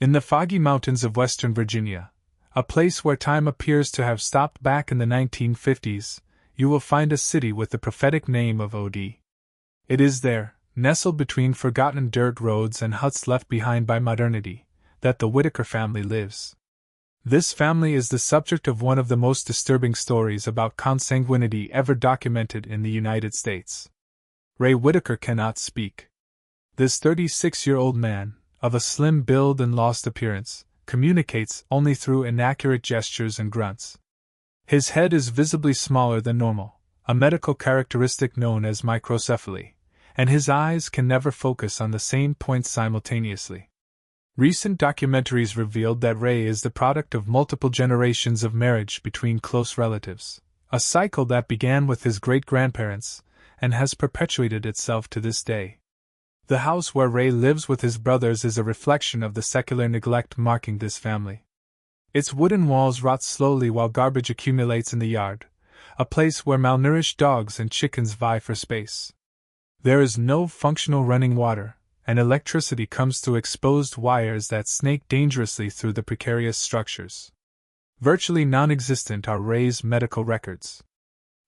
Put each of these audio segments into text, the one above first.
In the foggy mountains of Western Virginia, a place where time appears to have stopped back in the 1950s, you will find a city with the prophetic name of OD. It is there, nestled between forgotten dirt roads and huts left behind by modernity, that the Whitaker family lives. This family is the subject of one of the most disturbing stories about consanguinity ever documented in the United States. Ray Whitaker cannot speak. This 36-year-old man, of a slim build and lost appearance, communicates only through inaccurate gestures and grunts. His head is visibly smaller than normal, a medical characteristic known as microcephaly, and his eyes can never focus on the same point simultaneously. Recent documentaries revealed that Ray is the product of multiple generations of marriage between close relatives, a cycle that began with his great-grandparents and has perpetuated itself to this day. The house where Ray lives with his brothers is a reflection of the secular neglect marking this family. Its wooden walls rot slowly while garbage accumulates in the yard, a place where malnourished dogs and chickens vie for space. There is no functional running water, and electricity comes through exposed wires that snake dangerously through the precarious structures. Virtually non-existent are Ray's medical records.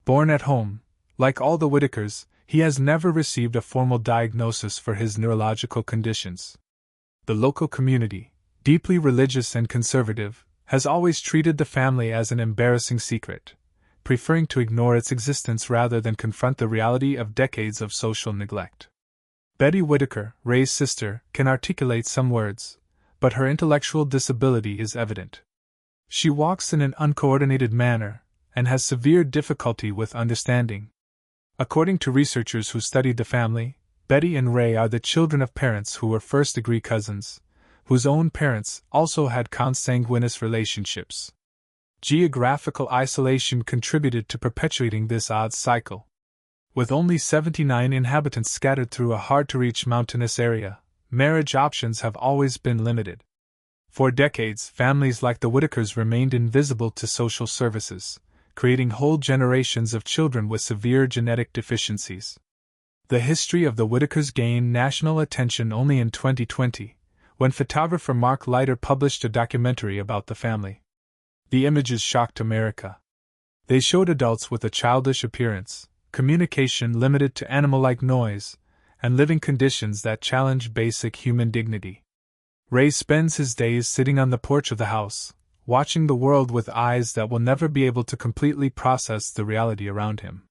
Born at home, like all the Whitakers, he has never received a formal diagnosis for his neurological conditions. The local community, deeply religious and conservative, has always treated the family as an embarrassing secret, preferring to ignore its existence rather than confront the reality of decades of social neglect. Betty Whitaker, Ray's sister, can articulate some words, but her intellectual disability is evident. She walks in an uncoordinated manner and has severe difficulty with understanding. According to researchers who studied the family, Betty and Ray are the children of parents who were first-degree cousins, whose own parents also had consanguineous relationships. Geographical isolation contributed to perpetuating this odd cycle. With only 79 inhabitants scattered through a hard-to-reach mountainous area, marriage options have always been limited. For decades, families like the Whitakers remained invisible to social services, creating whole generations of children with severe genetic deficiencies. The history of the Whitakers gained national attention only in 2020, when photographer Mark Leiter published a documentary about the family. The images shocked America. They showed adults with a childish appearance, communication limited to animal-like noise, and living conditions that challenge basic human dignity. Ray spends his days sitting on the porch of the house, watching the world with eyes that will never be able to completely process the reality around him.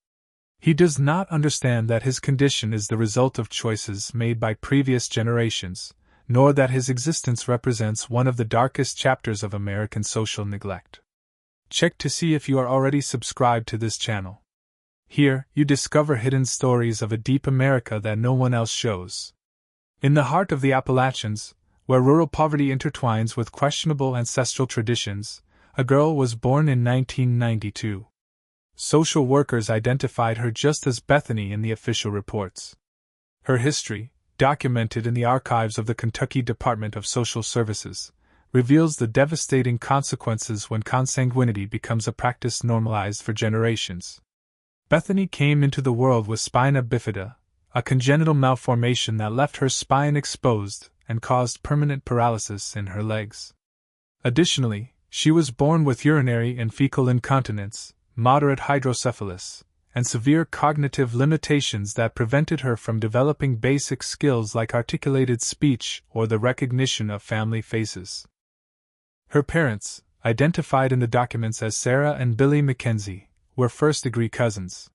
He does not understand that his condition is the result of choices made by previous generations, nor that his existence represents one of the darkest chapters of American social neglect. Check to see if you are already subscribed to this channel. Here, you discover hidden stories of a deep America that no one else shows. In the heart of the Appalachians, where rural poverty intertwines with questionable ancestral traditions, a girl was born in 1992. Social workers identified her just as Bethany in the official reports. Her history, documented in the archives of the Kentucky Department of Social Services, reveals the devastating consequences when consanguinity becomes a practice normalized for generations. Bethany came into the world with spina bifida, a congenital malformation that left her spine exposed and caused permanent paralysis in her legs. Additionally, she was born with urinary and fecal incontinence, moderate hydrocephalus, and severe cognitive limitations that prevented her from developing basic skills like articulated speech or the recognition of family faces. Her parents, identified in the documents as Sarah and Billy Mackenzie, were first-degree cousins.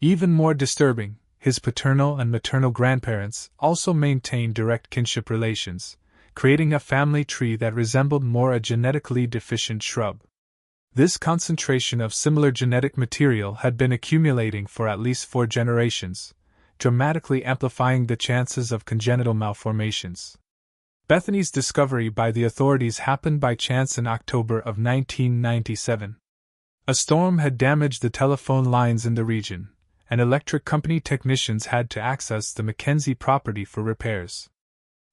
Even more disturbing, his paternal and maternal grandparents also maintained direct kinship relations, creating a family tree that resembled more a genetically deficient shrub. This concentration of similar genetic material had been accumulating for at least 4 generations, dramatically amplifying the chances of congenital malformations. Bethany's discovery by the authorities happened by chance in October of 1997. A storm had damaged the telephone lines in the region, and electric company technicians had to access the Mackenzie property for repairs.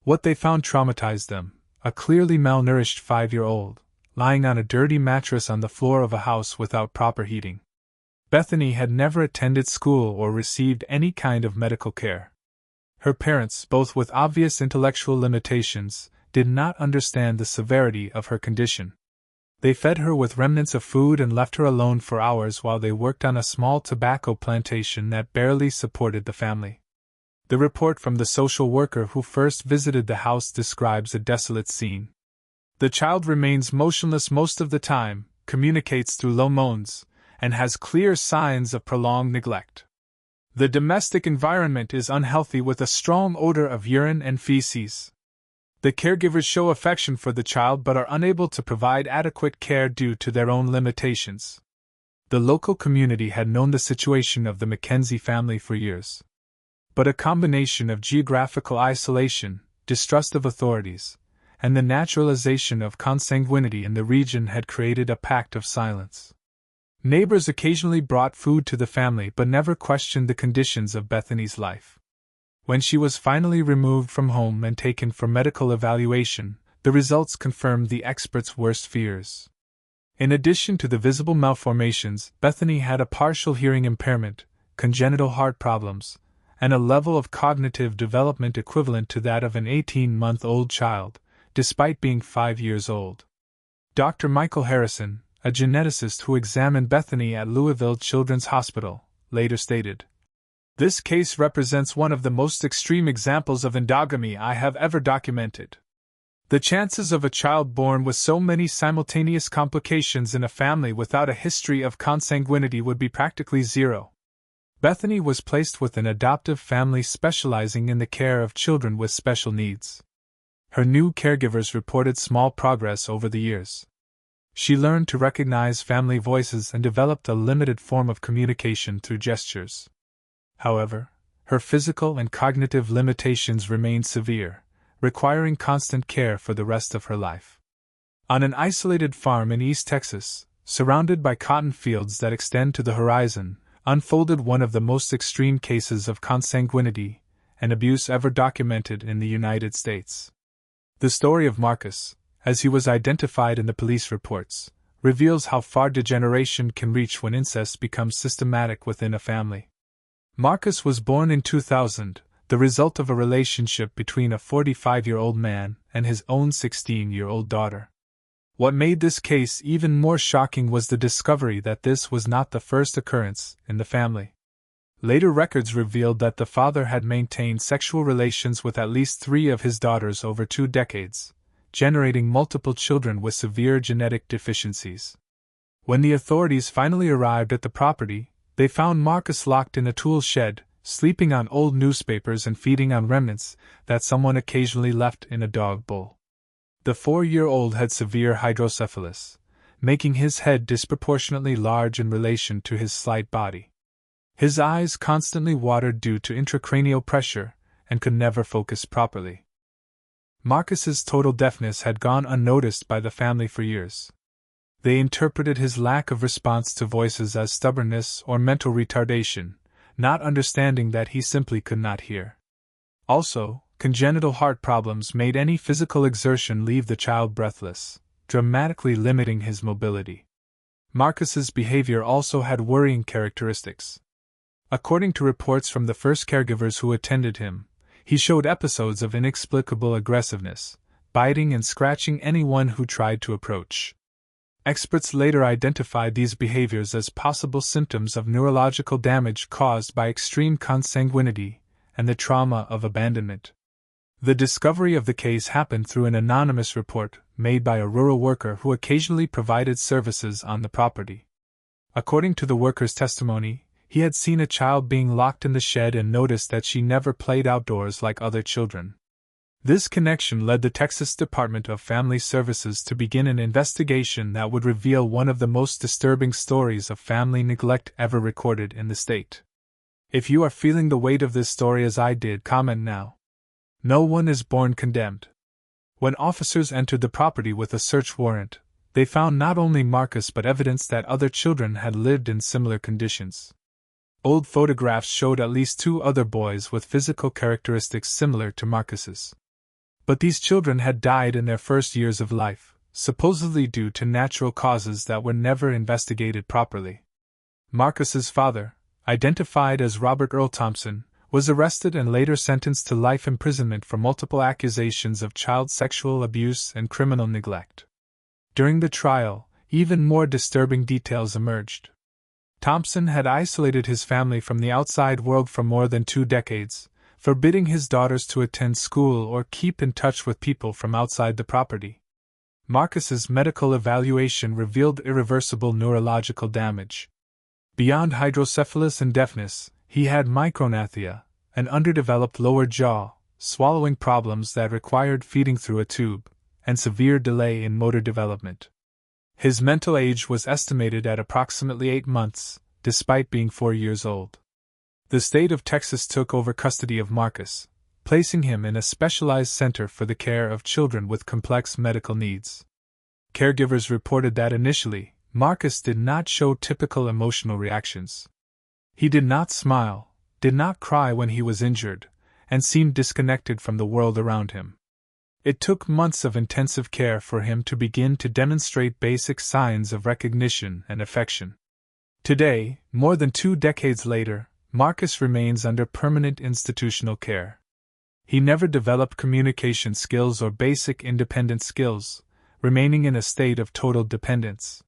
What they found traumatized them: a clearly malnourished 5-year-old, lying on a dirty mattress on the floor of a house without proper heating. Bethany had never attended school or received any kind of medical care. Her parents, both with obvious intellectual limitations, did not understand the severity of her condition. They fed her with remnants of food and left her alone for hours while they worked on a small tobacco plantation that barely supported the family. The report from the social worker who first visited the house describes a desolate scene. The child remains motionless most of the time, communicates through low moans, and has clear signs of prolonged neglect. The domestic environment is unhealthy with a strong odor of urine and feces. The caregivers show affection for the child but are unable to provide adequate care due to their own limitations. The local community had known the situation of the Mackenzie family for years. But a combination of geographical isolation, distrust of authorities, and the naturalization of consanguinity in the region had created a pact of silence. Neighbors occasionally brought food to the family but never questioned the conditions of Bethany's life. When she was finally removed from home and taken for medical evaluation, the results confirmed the experts' worst fears. In addition to the visible malformations, Bethany had a partial hearing impairment, congenital heart problems, and a level of cognitive development equivalent to that of an 18-month-old child, despite being 5 years old. Dr. Michael Harrison, a geneticist who examined Bethany at Louisville Children's Hospital, later stated, "This case represents one of the most extreme examples of endogamy I have ever documented. The chances of a child born with so many simultaneous complications in a family without a history of consanguinity would be practically zero." Bethany was placed with an adoptive family specializing in the care of children with special needs. Her new caregivers reported small progress over the years. She learned to recognize family voices and developed a limited form of communication through gestures. However, her physical and cognitive limitations remained severe, requiring constant care for the rest of her life. On an isolated farm in East Texas, surrounded by cotton fields that extend to the horizon, unfolded one of the most extreme cases of consanguinity and abuse ever documented in the United States. The story of Marcus, as he was identified in the police reports, reveals how far degeneration can reach when incest becomes systematic within a family. Marcus was born in 2000, the result of a relationship between a 45-year-old man and his own 16-year-old daughter. What made this case even more shocking was the discovery that this was not the first occurrence in the family. Later records revealed that the father had maintained sexual relations with at least 3 of his daughters over 2 decades, generating multiple children with severe genetic deficiencies. When the authorities finally arrived at the property, they found Marcus locked in a tool shed, sleeping on old newspapers and feeding on remnants that someone occasionally left in a dog bowl. The 4-year-old had severe hydrocephalus, making his head disproportionately large in relation to his slight body. His eyes constantly watered due to intracranial pressure and could never focus properly. Marcus's total deafness had gone unnoticed by the family for years. They interpreted his lack of response to voices as stubbornness or mental retardation, not understanding that he simply could not hear. Also, congenital heart problems made any physical exertion leave the child breathless, dramatically limiting his mobility. Marcus's behavior also had worrying characteristics. According to reports from the first caregivers who attended him, he showed episodes of inexplicable aggressiveness, biting and scratching anyone who tried to approach. Experts later identified these behaviors as possible symptoms of neurological damage caused by extreme consanguinity and the trauma of abandonment. The discovery of the case happened through an anonymous report made by a rural worker who occasionally provided services on the property. According to the worker's testimony, he had seen a child being locked in the shed and noticed that she never played outdoors like other children. This connection led the Texas Department of Family Services to begin an investigation that would reveal one of the most disturbing stories of family neglect ever recorded in the state. If you are feeling the weight of this story as I did, comment now. No one is born condemned. When officers entered the property with a search warrant, they found not only Marcus but evidence that other children had lived in similar conditions. Old photographs showed at least 2 other boys with physical characteristics similar to Marcus's. But these children had died in their first years of life, supposedly due to natural causes that were never investigated properly. Marcus's father, identified as Robert Earl Thompson, was arrested and later sentenced to life imprisonment for multiple accusations of child sexual abuse and criminal neglect. During the trial, even more disturbing details emerged. Thompson had isolated his family from the outside world for more than 2 decades, forbidding his daughters to attend school or keep in touch with people from outside the property. Marcus's medical evaluation revealed irreversible neurological damage. Beyond hydrocephalus and deafness, he had micronathia, an underdeveloped lower jaw, swallowing problems that required feeding through a tube, and severe delay in motor development. His mental age was estimated at approximately 8 months, despite being 4 years old. The state of Texas took over custody of Marcus, placing him in a specialized center for the care of children with complex medical needs. Caregivers reported that initially, Marcus did not show typical emotional reactions. He did not smile, did not cry when he was injured, and seemed disconnected from the world around him. It took months of intensive care for him to begin to demonstrate basic signs of recognition and affection. Today, more than 2 decades later, Marcus remains under permanent institutional care. He never developed communication skills or basic independent skills, remaining in a state of total dependence.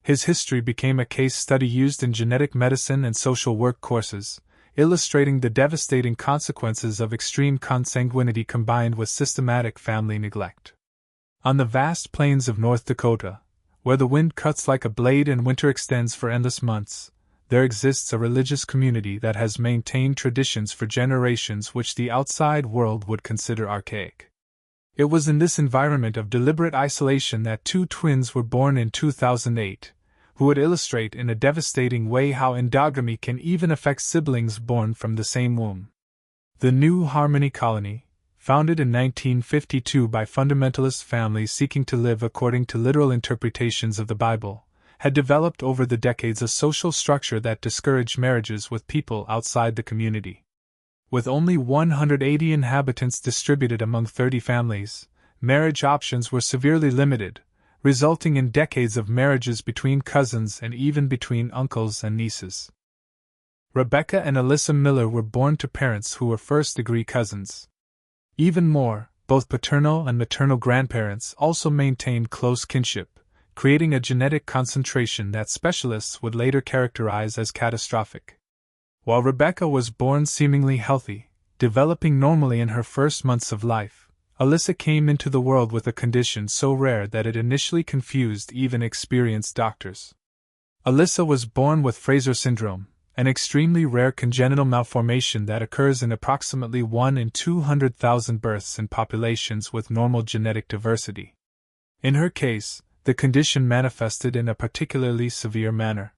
His history became a case study used in genetic medicine and social work courses, illustrating the devastating consequences of extreme consanguinity combined with systematic family neglect. On the vast plains of North Dakota, where the wind cuts like a blade and winter extends for endless months, there exists a religious community that has maintained traditions for generations which the outside world would consider archaic. It was in this environment of deliberate isolation that 2 twins were born in 2008, who would illustrate in a devastating way how endogamy can even affect siblings born from the same womb. The New Harmony Colony, founded in 1952 by fundamentalist families seeking to live according to literal interpretations of the Bible, had developed over the decades a social structure that discouraged marriages with people outside the community. With only 180 inhabitants distributed among 30 families, marriage options were severely limited, resulting in decades of marriages between cousins and even between uncles and nieces. Rebecca and Alyssa Miller were born to parents who were first-degree cousins. Even more, both paternal and maternal grandparents also maintained close kinship, creating a genetic concentration that specialists would later characterize as catastrophic. While Rebecca was born seemingly healthy, developing normally in her first months of life, Alyssa came into the world with a condition so rare that it initially confused even experienced doctors. Alyssa was born with Fraser syndrome, an extremely rare congenital malformation that occurs in approximately 1 in 200,000 births in populations with normal genetic diversity. In her case, the condition manifested in a particularly severe manner.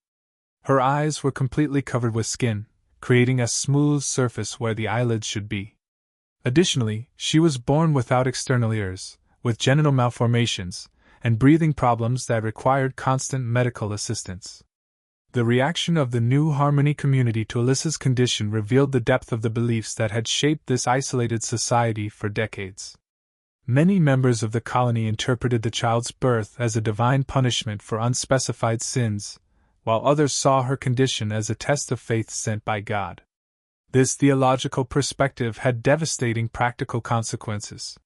Her eyes were completely covered with skin, creating a smooth surface where the eyelids should be. Additionally, she was born without external ears, with genital malformations, and breathing problems that required constant medical assistance. The reaction of the New Harmony community to Alyssa's condition revealed the depth of the beliefs that had shaped this isolated society for decades. Many members of the colony interpreted the child's birth as a divine punishment for unspecified sins, while others saw her condition as a test of faith sent by God. This theological perspective had devastating practical consequences.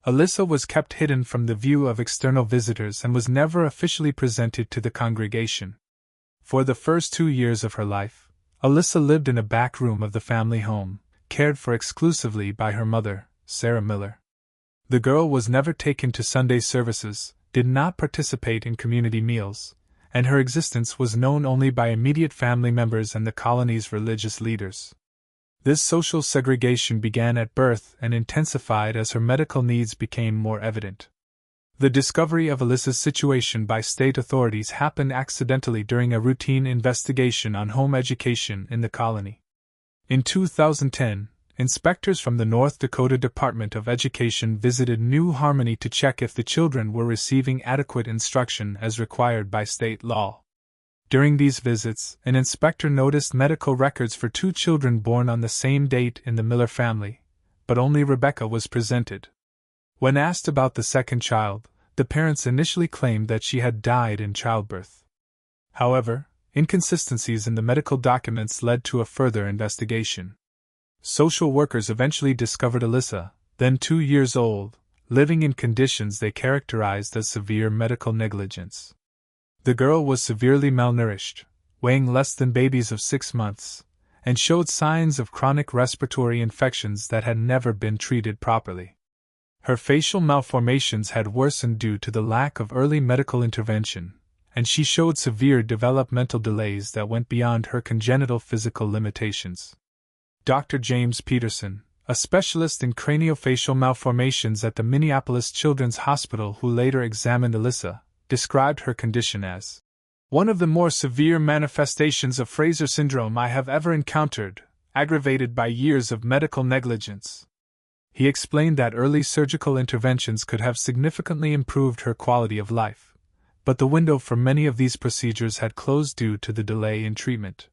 Alyssa was kept hidden from the view of external visitors and was never officially presented to the congregation. For the first 2 years of her life, Alyssa lived in a back room of the family home, cared for exclusively by her mother, Sarah Miller. The girl was never taken to Sunday services, did not participate in community meals, and her existence was known only by immediate family members and the colony's religious leaders. This social segregation began at birth and intensified as her medical needs became more evident. The discovery of Alyssa's situation by state authorities happened accidentally during a routine investigation on home education in the colony. In 2010, inspectors from the North Dakota Department of Education visited New Harmony to check if the children were receiving adequate instruction as required by state law. During these visits, an inspector noticed medical records for 2 children born on the same date in the Miller family, but only Rebecca was presented. When asked about the second child, the parents initially claimed that she had died in childbirth. However, inconsistencies in the medical documents led to a further investigation. Social workers eventually discovered Alyssa, then 2 years old, living in conditions they characterized as severe medical negligence. The girl was severely malnourished, weighing less than babies of 6 months, and showed signs of chronic respiratory infections that had never been treated properly. Her facial malformations had worsened due to the lack of early medical intervention, and she showed severe developmental delays that went beyond her congenital physical limitations. Dr. James Peterson, a specialist in craniofacial malformations at the Minneapolis Children's Hospital who later examined Alyssa, described her condition as one of the more severe manifestations of Fraser syndrome I have ever encountered, aggravated by years of medical negligence. He explained that early surgical interventions could have significantly improved her quality of life, but the window for many of these procedures had closed due to the delay in treatment.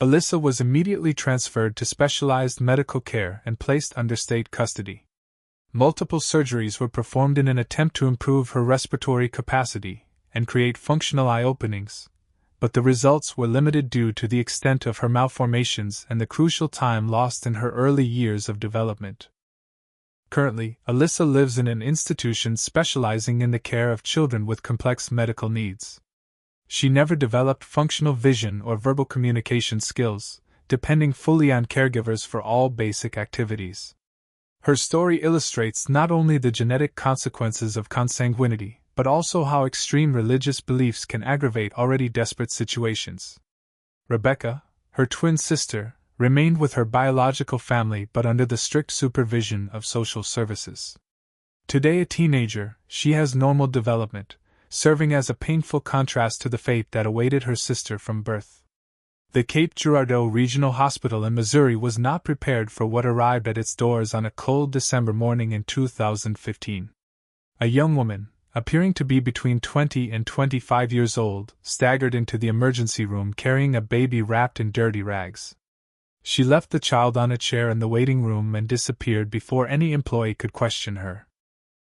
Alyssa was immediately transferred to specialized medical care and placed under state custody. Multiple surgeries were performed in an attempt to improve her respiratory capacity and create functional eye openings, but the results were limited due to the extent of her malformations and the crucial time lost in her early years of development. Currently, Alyssa lives in an institution specializing in the care of children with complex medical needs. She never developed functional vision or verbal communication skills, depending fully on caregivers for all basic activities. Her story illustrates not only the genetic consequences of consanguinity, but also how extreme religious beliefs can aggravate already desperate situations. Rebecca, her twin sister, remained with her biological family but under the strict supervision of social services. Today a teenager, she has normal development, serving as a painful contrast to the fate that awaited her sister from birth. The Cape Girardeau Regional Hospital in Missouri was not prepared for what arrived at its doors on a cold December morning in 2015. A young woman, appearing to be between 20 and 25 years old, staggered into the emergency room carrying a baby wrapped in dirty rags. She left the child on a chair in the waiting room and disappeared before any employee could question her.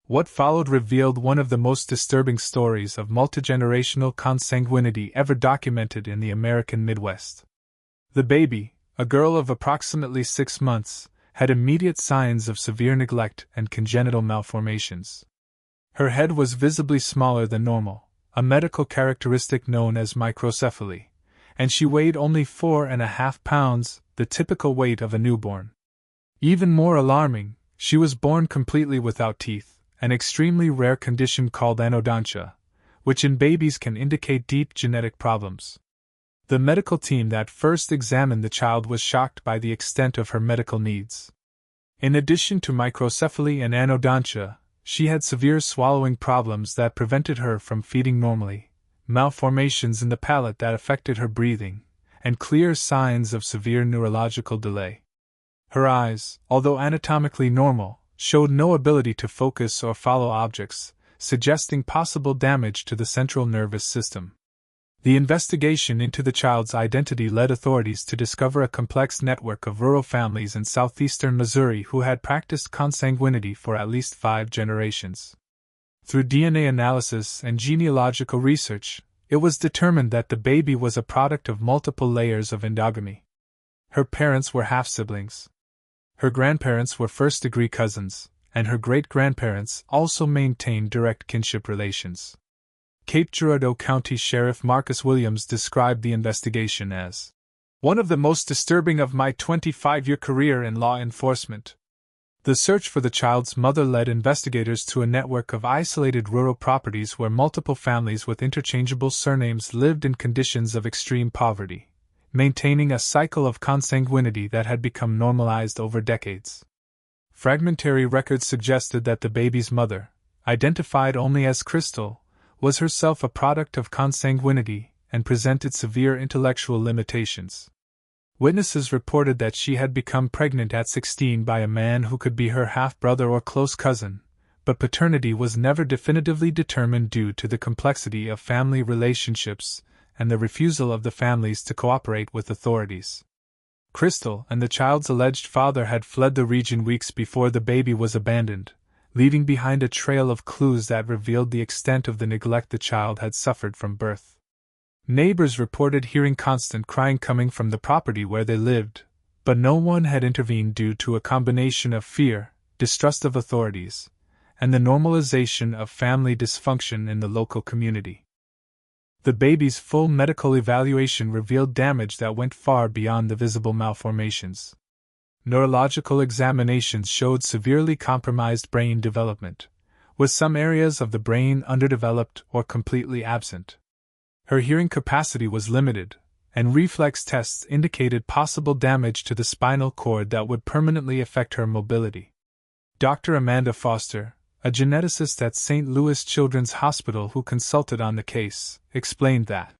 What followed revealed one of the most disturbing stories of multigenerational consanguinity ever documented in the American Midwest. The baby, a girl of approximately 6 months, had immediate signs of severe neglect and congenital malformations. Her head was visibly smaller than normal, a medical characteristic known as microcephaly, and she weighed only 4.5 pounds, the typical weight of a newborn. Even more alarming, she was born completely without teeth, an extremely rare condition called anodontia, which in babies can indicate deep genetic problems. The medical team that first examined the child was shocked by the extent of her medical needs. In addition to microcephaly and anodontia, she had severe swallowing problems that prevented her from feeding normally, malformations in the palate that affected her breathing, and clear signs of severe neurological delay. Her eyes, although anatomically normal, showed no ability to focus or follow objects, suggesting possible damage to the central nervous system. The investigation into the child's identity led authorities to discover a complex network of rural families in southeastern Missouri who had practiced consanguinity for at least 5 generations. Through DNA analysis and genealogical research, it was determined that the baby was a product of multiple layers of endogamy. Her parents were half-siblings. Her grandparents were first-degree cousins, and her great-grandparents also maintained direct kinship relations. Cape Girardeau County Sheriff Marcus Williams described the investigation as one of the most disturbing of my 25-year career in law enforcement. The search for the child's mother led investigators to a network of isolated rural properties where multiple families with interchangeable surnames lived in conditions of extreme poverty, maintaining a cycle of consanguinity that had become normalized over decades. Fragmentary records suggested that the baby's mother, identified only as Crystal, was herself a product of consanguinity and presented severe intellectual limitations. Witnesses reported that she had become pregnant at 16 by a man who could be her half-brother or close cousin, but paternity was never definitively determined due to the complexity of family relationships and the refusal of the families to cooperate with authorities. Crystal and the child's alleged father had fled the region weeks before the baby was abandoned, leaving behind a trail of clues that revealed the extent of the neglect the child had suffered from birth. Neighbors reported hearing constant crying coming from the property where they lived, But no one had intervened due to a combination of fear, distrust of authorities, and the normalization of family dysfunction in the local community. The baby's full medical evaluation revealed damage that went far beyond the visible malformations. Neurological examinations showed severely compromised brain development, with some areas of the brain underdeveloped or completely absent. Her hearing capacity was limited, and reflex tests indicated possible damage to the spinal cord that would permanently affect her mobility. Dr. Amanda Foster, a geneticist at St. Louis Children's Hospital who consulted on the case, explained that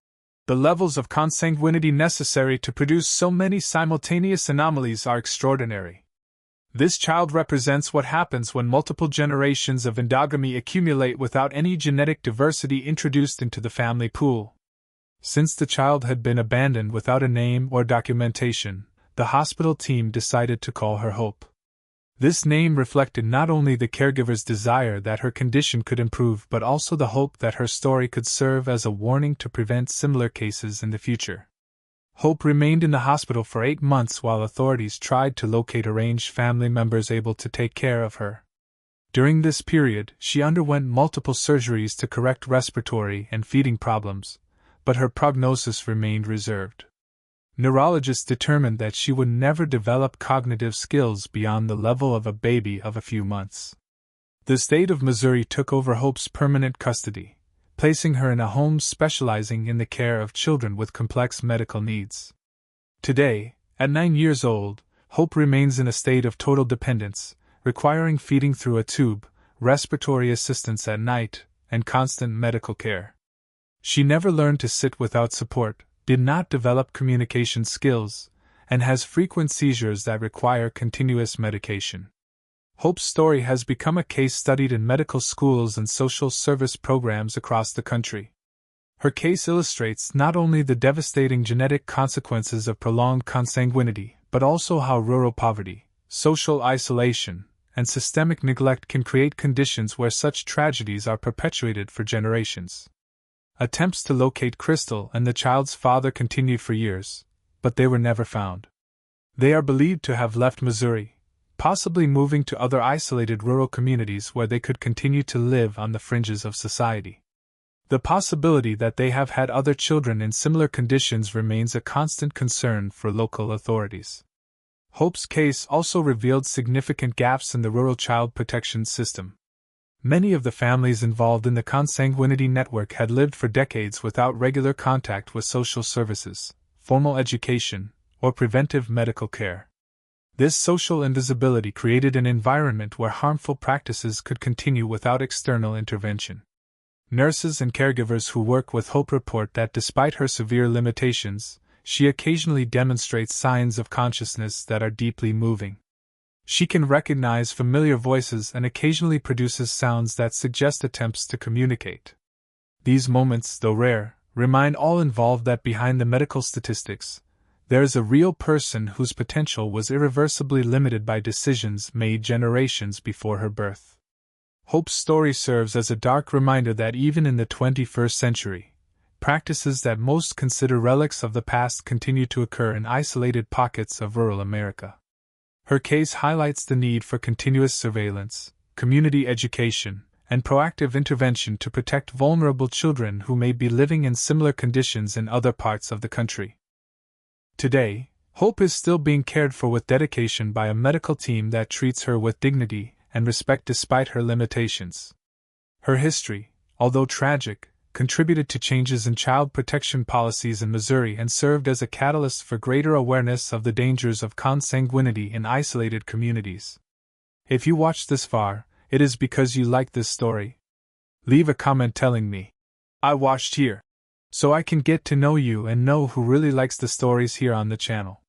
the levels of consanguinity necessary to produce so many simultaneous anomalies are extraordinary. This child represents what happens when multiple generations of endogamy accumulate without any genetic diversity introduced into the family pool. Since the child had been abandoned without a name or documentation, the hospital team decided to call her Hope. This name reflected not only the caregiver's desire that her condition could improve but also the hope that her story could serve as a warning to prevent similar cases in the future. Hope remained in the hospital for 8 months while authorities tried to locate arranged family members able to take care of her. During this period, she underwent multiple surgeries to correct respiratory and feeding problems, but her prognosis remained reserved. Neurologists determined that she would never develop cognitive skills beyond the level of a baby of a few months. The state of Missouri took over Hope's permanent custody, placing her in a home specializing in the care of children with complex medical needs. Today, at 9 years old, Hope remains in a state of total dependence, requiring feeding through a tube, respiratory assistance at night, and constant medical care. She never learned to sit without support, did not develop communication skills, and has frequent seizures that require continuous medication. Hope's story has become a case studied in medical schools and social service programs across the country. Her case illustrates not only the devastating genetic consequences of prolonged consanguinity, but also how rural poverty, social isolation, and systemic neglect can create conditions where such tragedies are perpetuated for generations. Attempts to locate Crystal and the child's father continued for years, but they were never found. They are believed to have left Missouri, possibly moving to other isolated rural communities where they could continue to live on the fringes of society. The possibility that they have had other children in similar conditions remains a constant concern for local authorities. Hope's case also revealed significant gaps in the rural child protection system. Many of the families involved in the consanguinity network had lived for decades without regular contact with social services, formal education, or preventive medical care. This social invisibility created an environment where harmful practices could continue without external intervention. Nurses and caregivers who work with Hope report that despite her severe limitations, she occasionally demonstrates signs of consciousness that are deeply moving. She can recognize familiar voices and occasionally produces sounds that suggest attempts to communicate. These moments, though rare, remind all involved that behind the medical statistics, there is a real person whose potential was irreversibly limited by decisions made generations before her birth. Hope's story serves as a dark reminder that even in the 21st century, practices that most consider relics of the past continue to occur in isolated pockets of rural America. Her case highlights the need for continuous surveillance, community education, and proactive intervention to protect vulnerable children who may be living in similar conditions in other parts of the country. Today, Hope is still being cared for with dedication by a medical team that treats her with dignity and respect despite her limitations. Her history, although tragic, contributed to changes in child protection policies in Missouri and served as a catalyst for greater awareness of the dangers of consanguinity in isolated communities. If you watched this far, it is because you like this story. Leave a comment telling me, "I watched here," so I can get to know you and know who really likes the stories here on the channel.